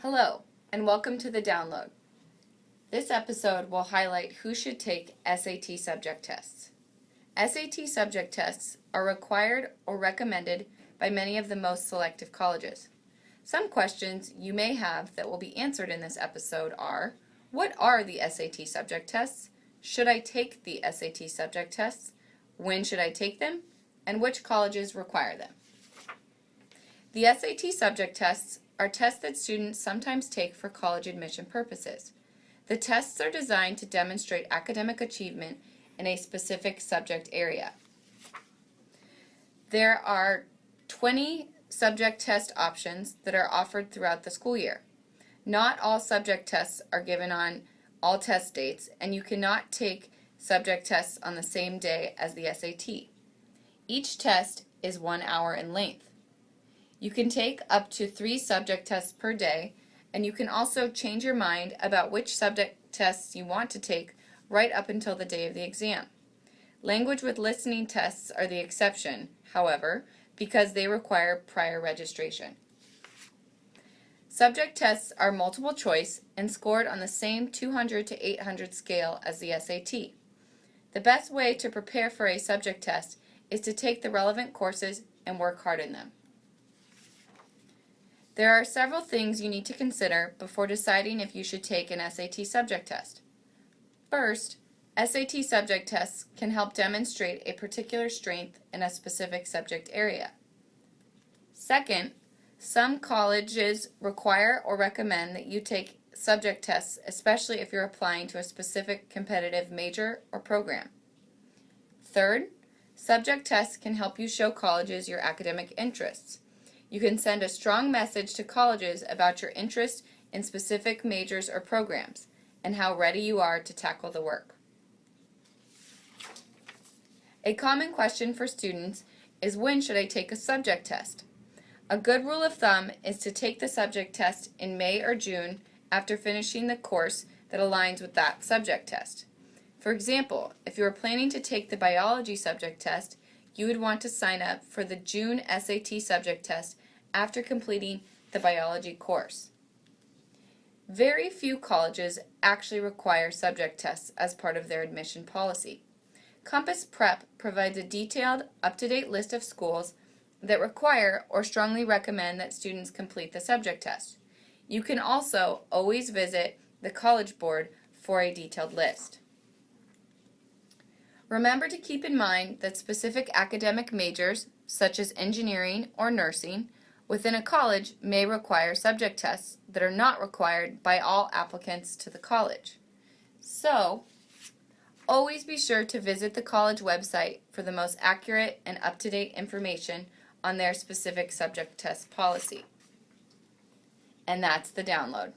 Hello, and welcome to the download. This episode will highlight who should take SAT subject tests. SAT subject tests are required or recommended by many of the most selective colleges. Some questions you may have that will be answered in this episode are: what are the SAT subject tests? Should I take the SAT subject tests? When should I take them? And which colleges require them? The SAT subject tests are tests that students sometimes take for college admission purposes. The tests are designed to demonstrate academic achievement in a specific subject area. There are 20 subject test options that are offered throughout the school year. Not all subject tests are given on all test dates, and you cannot take subject tests on the same day as the SAT. Each test is 1 hour in length. You can take up to 3 subject tests per day, and you can also change your mind about which subject tests you want to take right up until the day of the exam. Language with listening tests are the exception, however, because they require prior registration. Subject tests are multiple choice and scored on the same 200 to 800 scale as the SAT. The best way to prepare for a subject test is to take the relevant courses and work hard in them. There are several things you need to consider before deciding if you should take an SAT subject test. First, SAT subject tests can help demonstrate a particular strength in a specific subject area. Second, some colleges require or recommend that you take subject tests, especially if you're applying to a specific competitive major or program. Third, subject tests can help you show colleges your academic interests. You can send a strong message to colleges about your interest in specific majors or programs and how ready you are to tackle the work. A common question for students is, when should I take a subject test? A good rule of thumb is to take the subject test in May or June after finishing the course that aligns with that subject test. For example, if you are planning to take the biology subject test, you would want to sign up for the June SAT subject test after completing the biology course. Very few colleges actually require subject tests as part of their admission policy. Compass Prep provides a detailed, up-to-date list of schools that require or strongly recommend that students complete the subject test. You can also always visit the College Board for a detailed list. Remember to keep in mind that specific academic majors, such as engineering or nursing, within a college may require subject tests that are not required by all applicants to the college. So, always be sure to visit the college website for the most accurate and up-to-date information on their specific subject test policy. And that's the download.